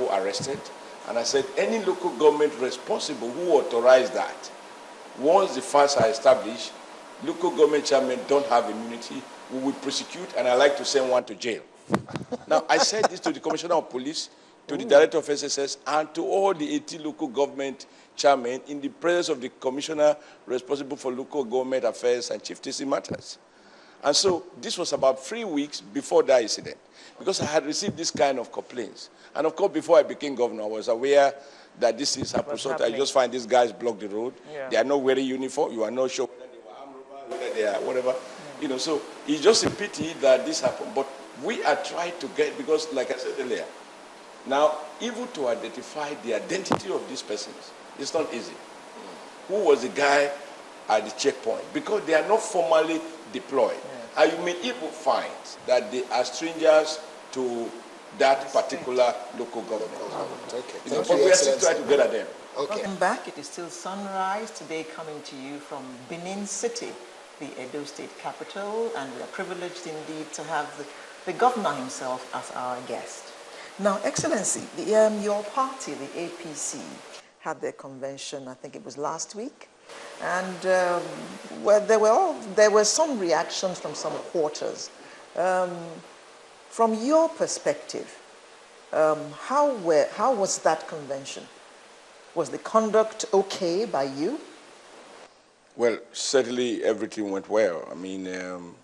people arrested. And I said, any local government responsible who authorized that, once the facts are established, local government chairmen don't have immunity, we will prosecute, and I like to send one to jail. Now, I said this to the Commissioner of Police, to the Director of SSS, and to all the 80 local government chairmen in the presence of the Commissioner responsible for local government affairs and chieftaincy matters. And so this was about 3 weeks before that incident, because I had received this kind of complaints. And of course, before I became governor, I was aware that this is happening. I just find these guys block the road. Yeah. They are not wearing uniform. You are not sure whether they were armed robbers, whether they are whatever. You know, so it's just a pity that this happened. But we are trying to get, because like I said earlier, now, even to identify the identity of these persons, it's not easy. Who was the guy at the checkpoint? Because they are not formally deployed. And you may even find that they are strangers to that particular local government. Okay. You know, but we are still trying to get at them. Okay. Welcome back. It is still sunrise today, coming to you from Benin City, the Edo State capital, and we are privileged indeed to have the governor himself as our guest. Now, Excellency, your party, the APC, had their convention, I think it was last week, and well, there were some reactions from some quarters. From your perspective, how was that convention? Was the conduct okay by you? Well, certainly everything went well. I mean,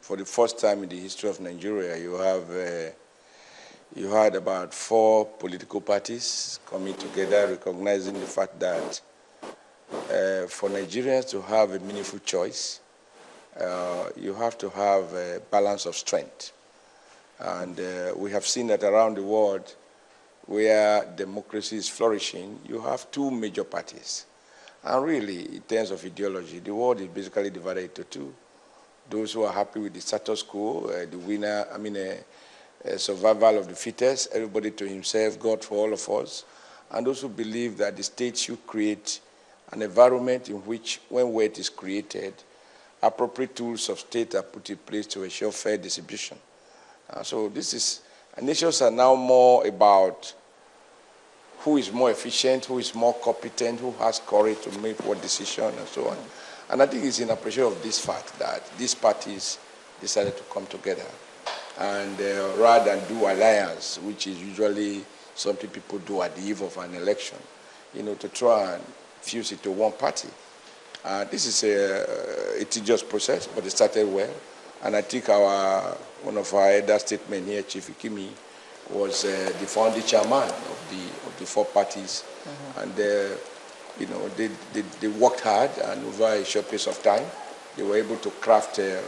for the first time in the history of Nigeria, you had about 4 political parties coming together, recognizing the fact that for Nigerians to have a meaningful choice, you have to have a balance of strength. And we have seen that around the world, where democracy is flourishing, you have 2 major parties. And really, in terms of ideology, the world is basically divided into 2. Those who are happy with the status quo, the winner, survival of the fittest, everybody to himself, God for all of us. And those who believe that the state should create an environment in which, when wealth is created, appropriate tools of state are put in place to ensure fair distribution. So this is, nations are now more about who is more efficient, who is more competent, who has courage to make what decision, and so on. And I think it's in appreciation of this fact that these parties decided to come together. And rather than do alliance, which is usually something people do at the eve of an election, to try and fuse it to one party. This is a tedious process, but it started well. And I think one of our elder statesmen here, Chief Ikimi, was the founding chairman of the 4 parties. And they worked hard, and over a short period of time, they were able to craft a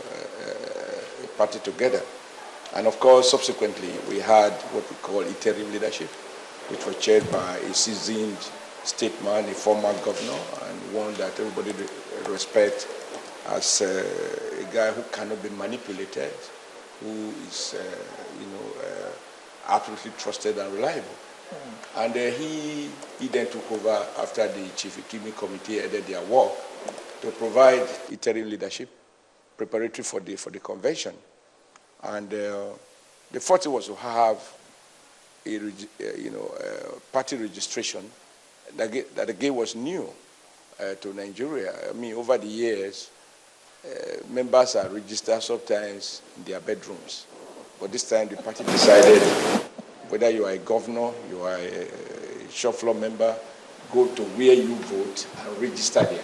party together. And of course, subsequently, we had what we call interim leadership, which was chaired by a seasoned statesman, a former governor, and one that everybody respects as a guy who cannot be manipulated, who is, absolutely trusted and reliable. And he then took over after the Chief Ikimi Committee headed their work to provide interim leadership preparatory for the convention. And the first thing was to have party registration that again was new to Nigeria. I mean, over the years, members are registered sometimes in their bedrooms. But this time the party decided whether you are a governor, you are a shop floor member, go to where you vote and register there,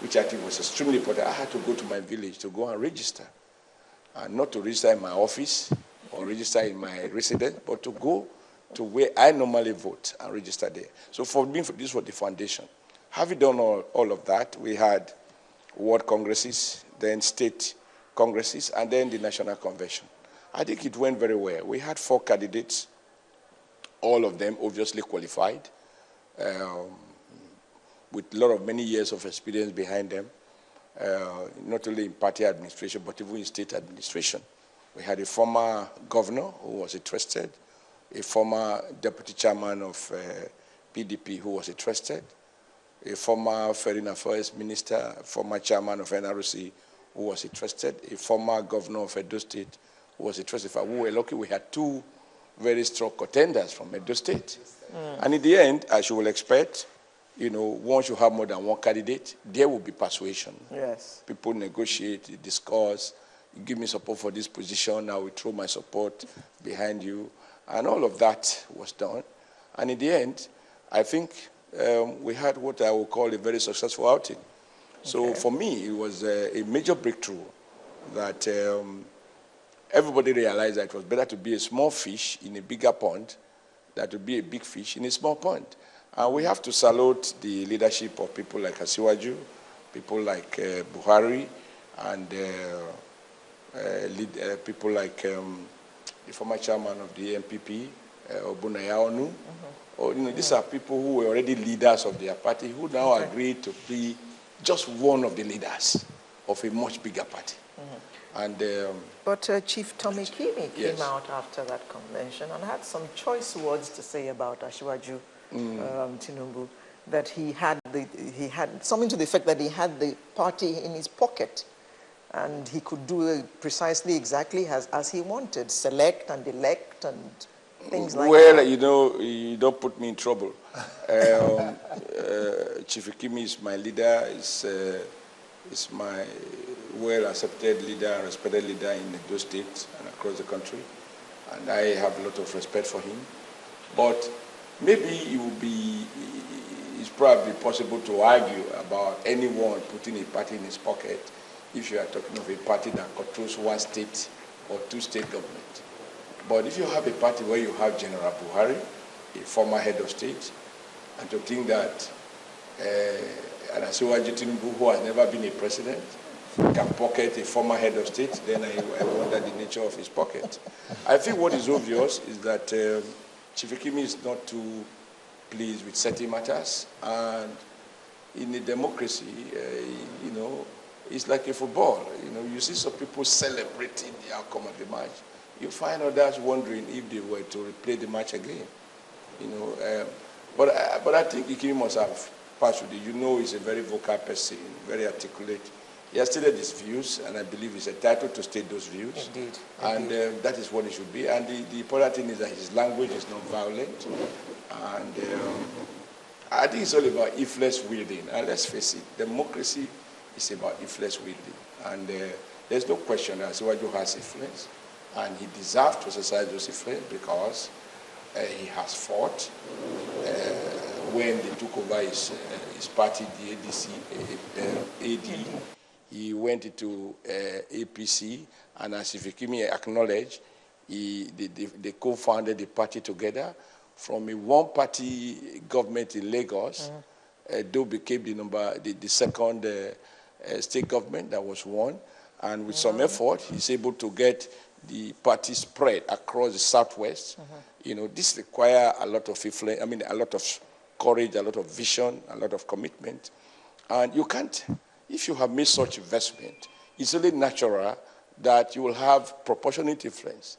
which I think was extremely important. I had to go to my village to go and register. And not to register in my office or register in my residence, but to go to where I normally vote and register there. So for me, this was the foundation. Having done all of that, we had world congresses, then state congresses, and then the national convention. I think it went very well. We had 4 candidates, all of them obviously qualified, with a lot of many years of experience behind them. Not only in party administration, but even in state administration. We had a former governor who was interested, a former deputy chairman of PDP who was interested, a former foreign affairs minister, former chairman of NRC who was interested, a former governor of Edo State who was interested. We were lucky we had 2 very strong contenders from Edo State. And in the end, as you will expect, once you have more than one candidate, there will be persuasion. Yes. People negotiate, discuss, you give me support for this position, I will throw my support behind you. And all of that was done. And in the end, I think we had what I would call a very successful outing. So for me, it was a major breakthrough that everybody realized that it was better to be a small fish in a bigger pond than to be a big fish in a small pond. And we have to salute the leadership of people like Asiwaju, people like Buhari, and people like the former chairman of the MPP, Obunaya Onu. These are people who were already leaders of their party who now agreed to be just one of the leaders of a much bigger party. And but Chief Tommy Kimi came out after that convention and had some choice words to say about Asiwaju Tinubu, that he had something to the effect that he had the party in his pocket and he could do it precisely exactly as he wanted, select and elect and things like that. Well, you don't put me in trouble. Chief Kimi is my leader, is my well-accepted leader and respected leader in Edo State and across the country. And I have a lot of respect for him. But maybe it's probably possible to argue about anyone putting a party in his pocket if you are talking of a party that controls one state or two state government. But if you have a party where you have General Buhari, a former head of state, and to think that an Asiwaju Tinubu, who has never been a president, can pocket a former head of state, then I wonder the nature of his pocket. I think what is obvious is that Chief Kimi is not too pleased with certain matters, and in a democracy, it's like a football. You see some people celebrating the outcome of the match. You find others wondering if they were to replay the match again. But I think Kimi must have passed with it. He's a very vocal person, very articulate. He has stated his views, and I believe he's entitled to state those views. Indeed. And that is what it should be. And the important thing is that his language is not violent. And I think it's all about influence wielding. And let's face it, democracy is about influence wielding. And there's no question that Asiwaju has influence. And he deserves to exercise those influence because he has fought when they took over his party, the AD. He went into APC, and as Kimi acknowledged, they co-founded the party together from a one-party government in Lagos. Though became the second state government that was won, and with some effort, he's able to get the party spread across the Southwest. This requires a lot of influence, a lot of courage, a lot of vision, a lot of commitment. And you can't, if you have made such investment, it's only natural that you will have proportionate influence.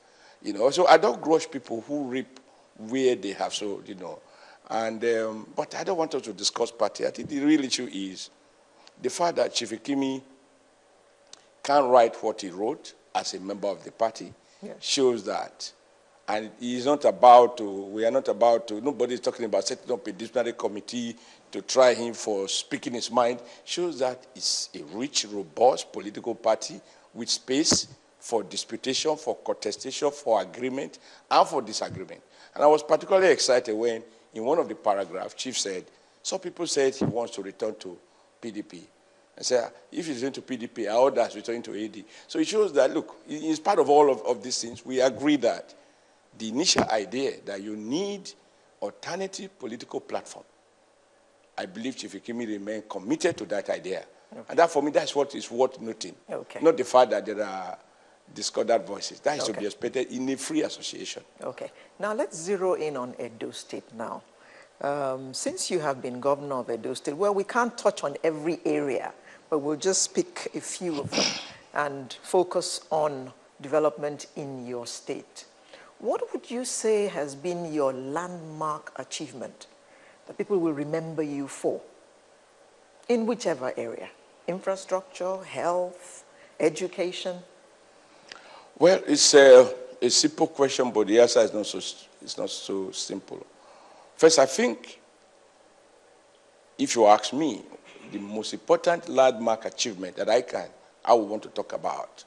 So I don't grudge people who reap where they have sowed, And, but I don't want us to discuss party. I think the real issue is the fact that Chief Kimi can't write what he wrote as a member of the party, shows that. And he's not about to, we are not about to, nobody's talking about setting up a disciplinary committee to try him for speaking his mind, shows that it's a rich, robust political party with space for disputation, for contestation, for agreement, and for disagreement. And I was particularly excited when, in one of the paragraphs, Chief said, some people said he wants to return to PDP. I said, if he's going to PDP, our others returning to AD. So it shows that, look, in spite of all of these things, we agree that the initial idea that you need alternative political platform, I believe Chief Kimi remained committed to that idea. And that, for me, that's what is worth noting. Not the fact that there are discordant voices. That is to be expected in a free association. Okay. Now, let's zero in on Edo State now. Since you have been governor of Edo State, well, we can't touch on every area, but we'll just pick a few of them and focus on development in your state. What would you say has been your landmark achievement that people will remember you for, in whichever area? Infrastructure, health, education? Well, it's a simple question, but the answer is not so simple. First, I think, if you ask me, the most important landmark achievement that I would want to talk about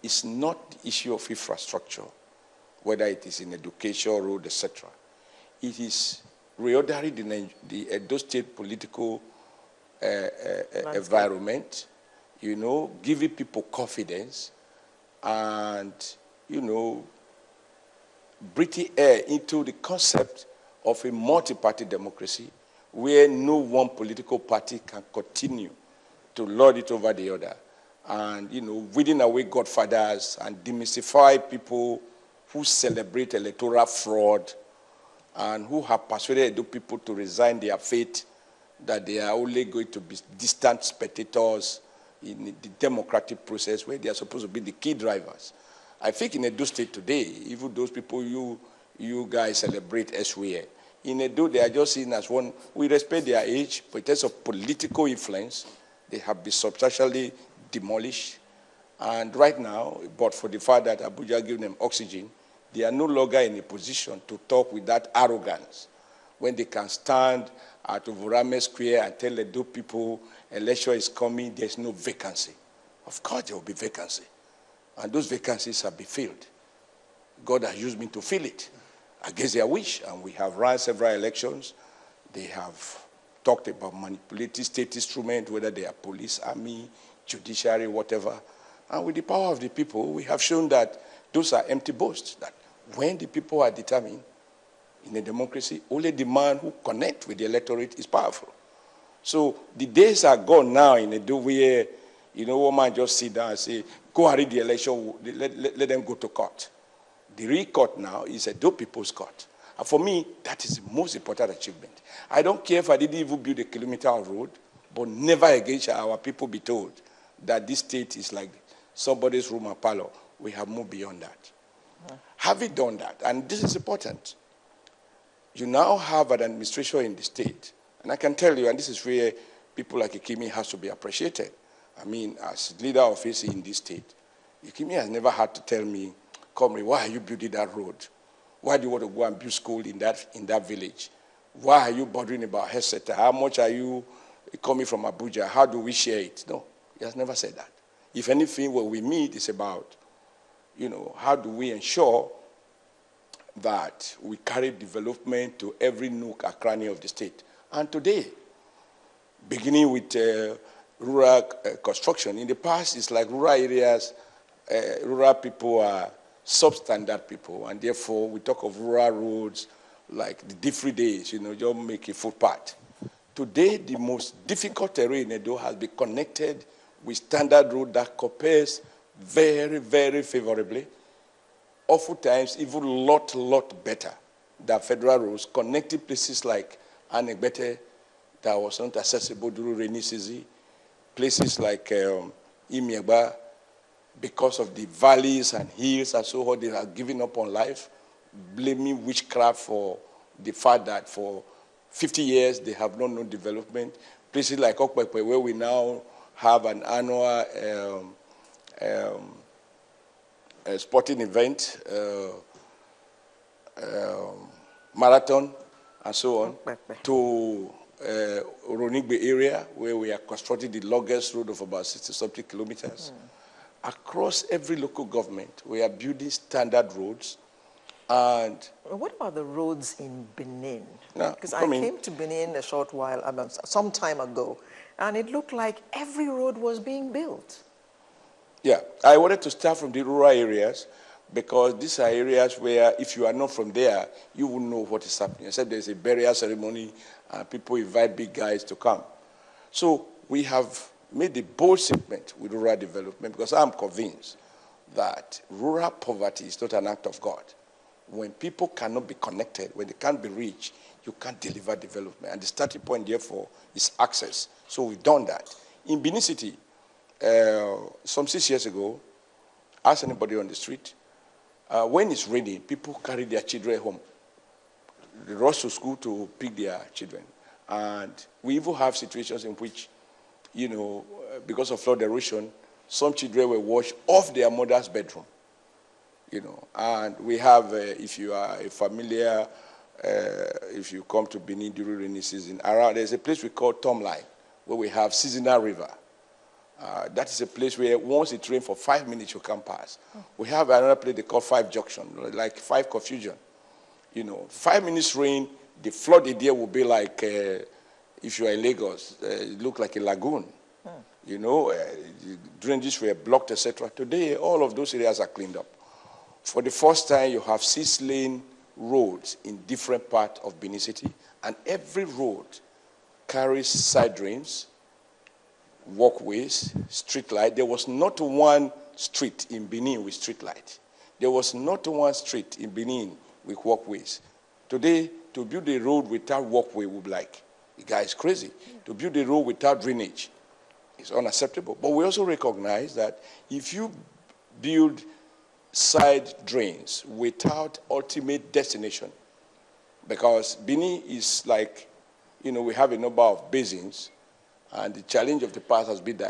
is not the issue of infrastructure, whether it is in education, road, etc. It is reordering the Edo State political environment, giving people confidence and, breathing air into the concept of a multi-party democracy where no one political party can continue to lord it over the other. And, weeding away godfathers and demystify people who celebrate electoral fraud and who have persuaded Edo people to resign their faith that they are only going to be distant spectators in the democratic process where they are supposed to be the key drivers. I think in Edo State today, even those people you guys celebrate elsewhere, in Edo they are just seen as one. We respect their age, but in terms of political influence, they have been substantially demolished. And right now, but for the fact that Abuja gave them oxygen, they are no longer in a position to talk with that arrogance when they can stand at Ovorame Square and tell Edo people election is coming, there's no vacancy. Of course there will be vacancy. And those vacancies have been filled. God has used me to fill it against their wish. And we have run several elections. They have talked about manipulating state instruments, whether they are police, army, judiciary, whatever. And with the power of the people, we have shown that those are empty boasts, that when the people are determined in a democracy, only the man who connects with the electorate is powerful. So the days are gone now in Edo where, one man just sit down and say, go and read the election, let them go to court. The real court now is Edo People's Court. And for me, that is the most important achievement. I don't care if I didn't even build a kilometer of road, but never again shall our people be told that this state is like somebody's room or parlor. We have moved beyond that. Having done that, and this is important, you now have an administration in the state, and I can tell you, and this is where people like Ikimi has to be appreciated. I mean, as leader of AC in this state, Ikimi has never had to tell me, Comrade, why are you building that road? Why do you want to go and build school in that village? Why are you bothering about health sector? How much are you coming from Abuja? How do we share it? No, he has never said that. If anything, what we meet is about, how do we ensure that we carry development to every nook and cranny of the state. And today, beginning with rural construction, in the past, it's like rural areas, rural people are substandard people, and therefore we talk of rural roads like the different days, just make a footpath. Today, the most difficult terrain in Edo has been connected with standard road that compares very, very favorably, oftentimes even a lot better than federal roads, connecting places like Anegbete that was not accessible during rainy season, places like Imiegba, because of the valleys and hills and so on, they are giving up on life, blaming witchcraft for the fact that for 50 years they have not known development. Places like Okpekpe, where we now have an annual sporting event, marathon, and so on, to Ronigbe area, where we are constructing the longest road of about 60-something kilometers. Across every local government, we are building standard roads. And what about the roads in Benin? No, because I came to Benin a short while, some time ago, and it looked like every road was being built. Yeah, I wanted to start from the rural areas because these are areas where if you are not from there, you wouldn't know what is happening. Except there's a burial ceremony and people invite big guys to come. So we have made a bold statement with rural development because I'm convinced that rural poverty is not an act of God. When people cannot be connected, when they can't be reached, you can't deliver development. And the starting point, therefore, is access. So we've done that. In Benin City, some 6 years ago, ask anybody on the street, when it's raining, people carry their children home. They rush to school to pick their children. And we even have situations in which, because of flood erosion, some children were washed off their mother's bedroom. And we have, if you are a familiar, if if you come to Benin during rainy season, around there's a place we call Tomline, where we have seasonal river. That is a place where once it rains for 5 minutes, you can pass. We have another place they call Five Junction, like Five Confusion. 5 minutes rain, the flood there will be like, if you are in Lagos, it look like a lagoon. Drainages were blocked, etc. Today, all of those areas are cleaned up. For the first time, you have 6-lane roads in different parts of Benin City, and every road carries side drains, walkways, street light. There was not one street in Benin with street light. There was not one street in Benin with walkways. Today, to build a road without walkway would be like, the guy is crazy. To build a road without drainage is unacceptable. But we also recognize that if you build side drains without ultimate destination, because Benin is like, we have a number of basins, and the challenge of the past has been that